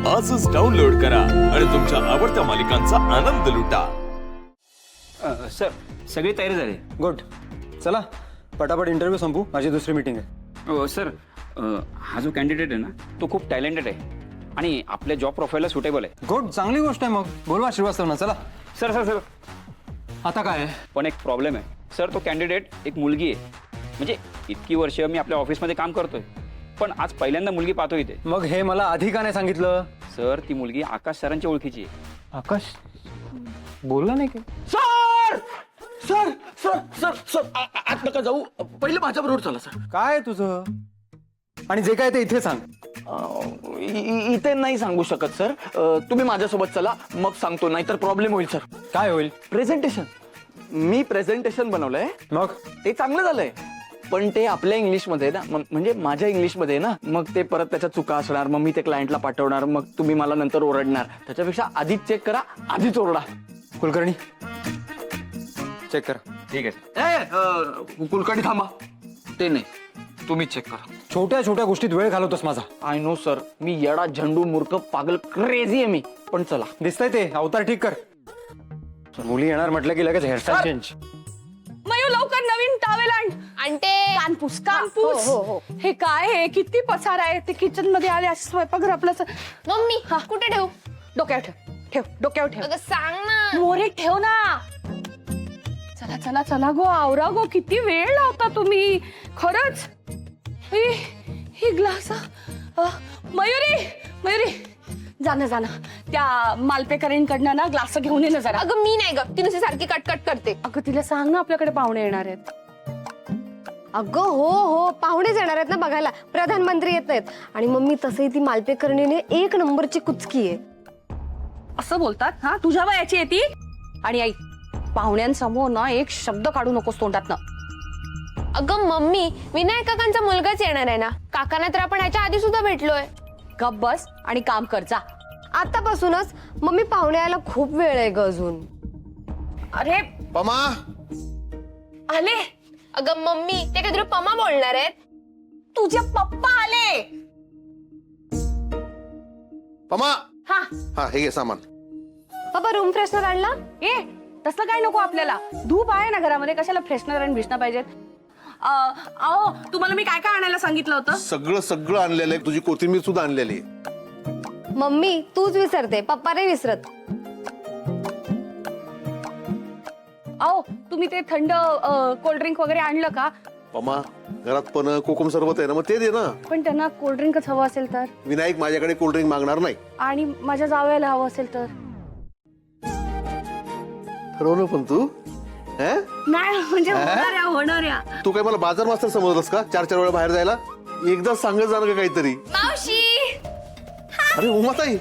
आजच डाउनलोड करा आणि तुमच्या आवडत्या मालिकांचा आनंद लुटा। सर सगळी तयारी झाली। गुड, चला पटापट इंटरव्ह्यू संपू, माझी दुसरी मीटिंग आहे। सर हा जो कॅन्डिडेट आहे ना तो खूप टॅलेंटेड आहे आणि आपल्या जॉब प्रोफाईलला सुटेबल आहे। गुड, चांगली गोष्ट आहे। मग बोलवा श्रीवास्तव, चला। सर सर सर आता काय आहे? पण एक प्रॉब्लेम आहे सर, तो कॅन्डिडेट एक मुलगी आहे। म्हणजे इतकी वर्ष मी आपल्या ऑफिसमध्ये काम करतोय, पण आज पहिल्यांदा मुलगी पाहतोय इथे। मग हे मला आधी का नाही सांगितलं? सर ती मुलगी आकाश सरांच्या ओळखीची आहे। आकाश बोलला नाही की? Sir sir sir sir sir आत नका जाऊ, पहिले माझ्या बरोबर चला सर। काय तुझं? आणि जे काय ते इथे सांग। इथे नाही सांगू शकत सर, तुम्ही माझ्यासोबत चला मग सांगतो, नाहीतर प्रॉब्लेम होईल सर। काय होईल? प्रेझेंटेशन, मी प्रेझेंटेशन बनवलंय, मग ते चांगलं झालंय, पण ते आपल्या इंग्लिशमध्ये ना, म्हणजे माझ्या इंग्लिशमध्ये ना, मग ते परत त्याच्या चुका असणार, मग मी ते क्लायंटला पाठवणार, मग तुम्ही मला नंतर ओरडणार। त्याच्यापेक्षा आधीच चेक करा, आधीच ओरडा। कुलकर्णी चेक करा। ठीक आहे सर। कुलकर्णी थांबा, ते नाही, तुम्ही चेक करा। छोट्या छोट्या गोष्टीत वेळ घालवतोस माझा। आय नो सर, मी येडा, झंडू, मूर्ख, पागल, क्रेझी आहे मी, पण चला। दिसतंय ते अवतार ठीक कर। मुली येणार म्हटलं की लगेच हेअरस्टाईल चेंज। मयू लवकर नवीन टावेल आणते। कानपूस कानपूस। हे काय आहे? किती पसार आहे? ते किचन मध्ये आले असे स्वयंपाकघर आपलं। मम्मी कुठे ठेवू? डोक्यावर ठेव, ठेव डोक्यावर ठेव। अगं सांग ना। मोरे ठेव ना। चला चला चला गो, आवरा गो, किती वेळ लावता तुम्ही खरंच। ही ग्लास मयुरी मयुरी जाना जाना, त्या मालपेकरांकडनं ना ग्लास घेऊन ये ना जरा। अगं मी नाही ग, ती नुसती सारखी कटकट करते। अगं तिला सांग ना आपल्याकडे पाहुणे येणार आहेत। अगं हो हो, पाहुणेच येणार आहेत ना बघायला, प्रधानमंत्री येत आहेत। आणि मम्मी तसंही ती मालपेकरणीने एक नंबरची कुचकी आहे। असं बोलतात? हा, तुझ्या वयाची आहे ती? आणि आई, पाहुण्यांसमोर ना एक शब्द काढू नकोस तोंडातनं। अगं मम्मी, विनायक काकांचा मुलगाच येणार आहे ना, काकांना तर आपण याच्या आधी सुद्धा भेटलोय। गप बस आणि काम कर जा। आतापासूनच मम्मी, पाहुणे यायला खूप वेळ आहे ग अजून। अरे पमा, आले अगं मम्मी, ते काय तुला पमा बोलणार आहेत? तुझे पप्पा आले। पमा, हा हा हे घे सामान। पप्पा रूम फ्रेशनर आणला? ए, तसलं काय नको आपल्याला, धूप आहे ना घरामध्ये, कशाला फ्रेशनर आणि भिष्णा पाहिजेत? अहो तुम्हाला मी काय काय आणायला सांगितलं होतं? सगळं सगळं आणलेलं आहे, तुझी कोथिंबीर सुद्धा आणलेली आहे। मम्मी तूच विसरते, पप्पा नाही विसरत। अहो तुम्ही ते थंड कोल्ड्रिंक वगैरे आणलं का? पमा, घरात पण कोकम सरबत आहे ना, मग ते दे ना। पण त्यांना कोल्ड्रिंकच हवं असेल तर? विनायक माझ्याकडे कोल्ड्रिंक मागणार नाही। आणि माझ्या जावयाला हवं असेल तर? ठरवलं पण तू नाही म्हणजे होणाऱ्या। तू काय मला बाजार मास्तर समजलंस का? 4-4 वेळा बाहेर जायला एकदा सांगत जाणं का काहीतरी? मावशी, अरे उमाताई,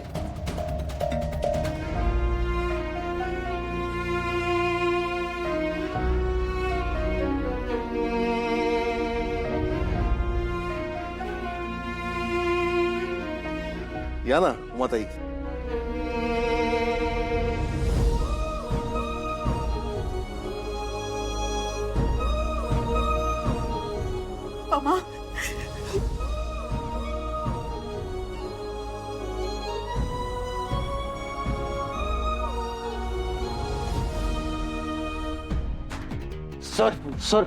या ना उमाताई। सर सर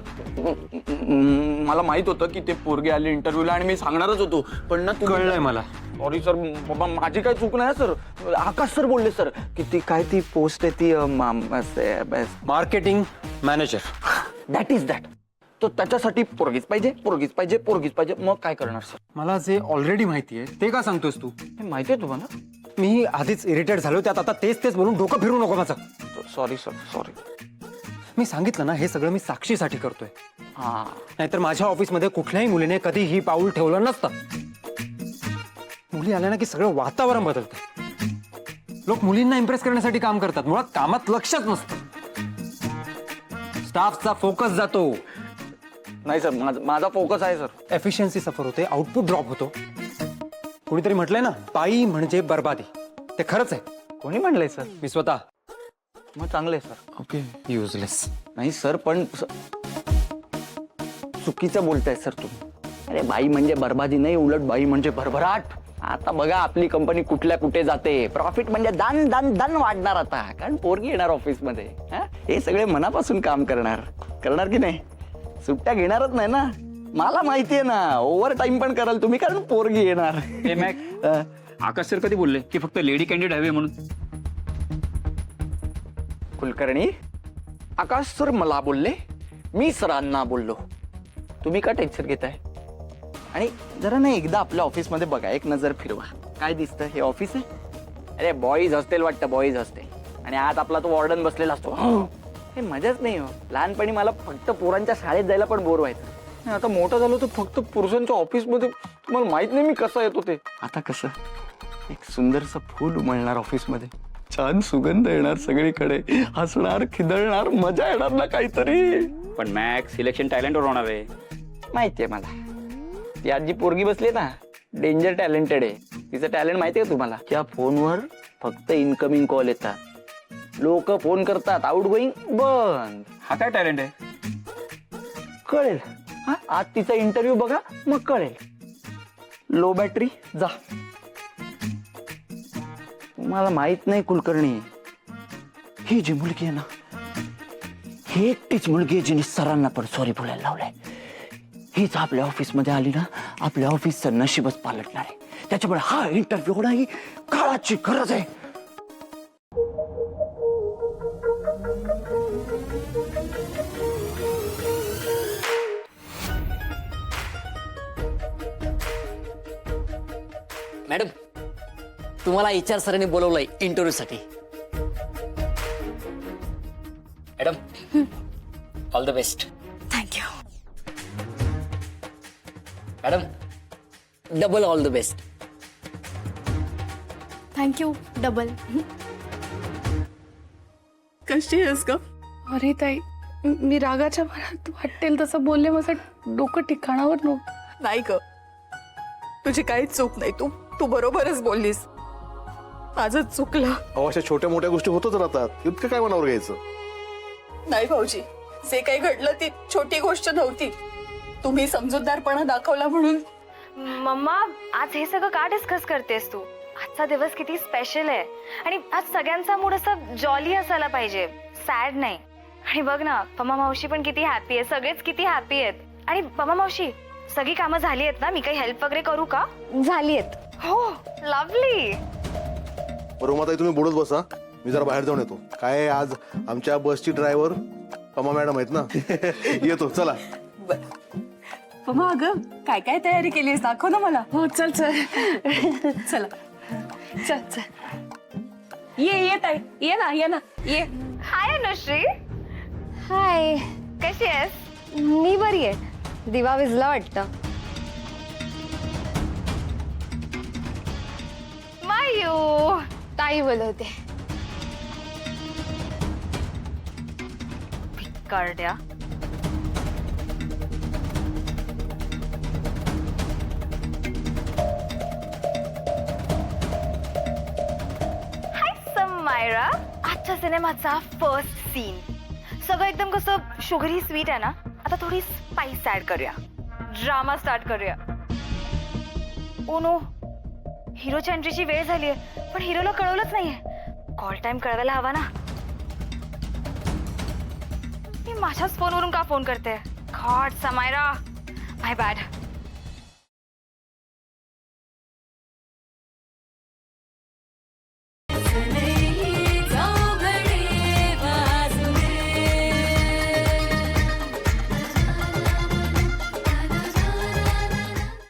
मला माहित होतं की ते पोरगे आले इंटरव्ह्यूला आणि मी सांगणारच होतो, पण ना कळलंय मला। सॉरी सर, बाबा माझी काय चूक नाही सर। आकाश सर बोलले सर की ती काय ती पोस्ट आहे ती marketing manager. That is that, तो त्याच्यासाठी पोरगीच पाहिजे, पोरगीच पाहिजे, पोरगीच पाहिजे। मग काय करणार सर? मला जे ऑलरेडी माहिती आहे ते का सांगतोस तू? हे माहिती आहे तुम्हाला? मी आधीच इरिटेट झालो, त्यात आता तेच तेच बोलून डोकं फिरू नको माझं। Sorry sir, sorry. मी सांगितलं ना, हे सगळं मी साक्षीसाठी करतोय। हा, नाहीतर माझ्या ऑफिसमध्ये कुठल्याही मुलीने कधी ही पाऊल ठेवलं नसतं। मुली आल्या ना की सगळं वातावरण बदलतं। लोक मुलींना इम्प्रेस करण्यासाठी काम करतात, मुळात कामात लक्षच नसतं। स्टाफचा फोकस जातो। नाही सर, माझा फोकस आहे सर। एफिशियन्सी सफर होते, आउटपुट ड्रॉप होतो। कोणीतरी म्हटलंय ना, पायी म्हणजे बर्बादी, ते खरंच आहे। कोणी म्हणलंय सर? मी स्वतः। मग चांगले सर। Okay, useless. नाही सर, पण चुकीचं बोलताय सर तुम्ही। अरे बाई म्हणजे बर्बादी नाही, उलट बाई म्हणजे भरभराट। आता बघा आपली कंपनी कुठल्या कुठे जाते. प्रॉफिट म्हणजे दन दन दन वाढणार आता, कारण पोरगी येणार ऑफिसमध्ये. हे सगळे मनापासून काम करणार की नाही. सुट्ट्या घेणारच नाही ना. मला माहितीये ना, ओव्हर टाइम पण कराल तुम्ही, कारण पोरगी येणार. हे मॅक आकाश सर कधी बोलले की फक्त लेडी कॅन्डिडेट हवे म्हणून? कुलकर्णी, आकाश सर मला बोलले, मी सरांना बोललो. तुम्ही का टेन्शन घेताय? आणि जरा ना एकदा आपल्या ऑफिसमध्ये बघा, एक नजर फिरवा. काय दिसतं? हे ऑफिस आहे. अरे बॉईज हॉस्टेल वाटतं, बॉईज हॉस्टेल. आणि आत आपला तो वॉर्डन बसलेला असतो. हे मजाच नाही हो. लहानपणी मला फक्त पोरांच्या शाळेत जायला पण बोर व्हायचं. आता मोठं झालो तर फक्त पुरुषांच्या ऑफिसमध्ये तुम्हाला माहित नाही मी कसं येतो ते. आता कसं एक सुंदरसं फूल उमलणार ऑफिसमध्ये, छान सुगंध येणार सगळीकडे, हसणार खिदळणार, मजा येणार ना काहीतरी. पण मॅक सिलेक्शन टॅलेंटवर होणार आहे. माहितीये मला. ती आजी पोरगी बसली ना, डेंजर टॅलेंटेड आहे. तिचं टॅलेंट माहितीये का तुम्हाला? त्या फोनवर फक्त इनकमिंग कॉल येतात, लोक फोन करतात, आउट गोईंग बंद. हा काय टॅलेंट आहे? कळेल. आज तिचा इंटरव्ह्यू बघा, मग कळेल. लो बॅटरी जा. तुम्हाला माहित नाही कुलकर्णी, ही जी मुलगी आहे ना, ही एकटीच मुलगी आहे जिने सरांना पण सॉरी बोलायला लावलंय. हीच आपल्या ऑफिसमध्ये आली ना, आपल्या ऑफिसचं नशीबच पालटणार आहे. त्याच्यामुळे हा इंटरव्ह्यू होणं ही काळाची गरज आहे. मॅडम, तुम्हाला HR सरांनी बोलवलंय इंटरव्ह्यू साठी. Madam, all the best. Thank you. Madam, double all the best. Thank you double. कशी आहेस ग? अरे ताई, मी रागाच्या भरात वाटेल तसं बोलले, माझं डोकं ठिकाणावर नव्हतं. नाही ग, तुझी काहीच चूक नाही. तू बरोबरच बोललीस. माझं चुकलं. अशा छोट्या मोठ्या गोष्टी होतच राहतात, इतकं काय मनावर घ्यायचं. नाही भाऊजी, जे काही घडलं ती छोटी गोष्ट नव्हती. तुम्ही समजूतदारपणा दाखवला म्हणून. मम्मा, आज हे सगळं का डिस्कस करतेस तू? आजचा दिवस किती स्पेशल आहे आणि आज सगळ्यांचा मूड असा जॉली असायला पाहिजे, सॅड नाही. आणि बघ ना, पमा मावशी पण किती हॅपी आहे, सगळेच किती हॅपी आहेत. आणि पमा मावशी, सगळी कामं झाली आहेत ना? मी काही हेल्प वगैरे करू का? झाली आहेत. हो, लवली. रुमाताई तुम्ही बोलत बसा, मी जरा बाहेर जाऊन येतो. काय आज आमच्या बसची ड्रायव्हर पमा मॅडम आहेत ना. येतो, चला. पमा, अगं काय काय तयारी केलीस, दाखव ना मला. हो, चल चल. चला. चल चल. ये ताई, ये ना ये. हाय अनुश्री, हाय, कशी आहेस? मी बरी आहे. दिवा विजला वाटतं. मायू, ताई बोलवते. भिकारड्या. हाय समायरा. आजच्या सिनेमाचा फर्स्ट सीन सगळं एकदम कसं शुगरी स्वीट आहे ना. आता थोडी स्पाइस ऍड करूया, ड्रामा स्टार्ट करूया. ओ नो, हिरोच्या एंट्रीची वेळ झालीये, पण हिरोला कळवलंच नाहीये. कॉल टाइम कळवायला हवा ना. मी माझ्याच फोनवरून का फोन करते? गॉड, समायरा, माय बॅड.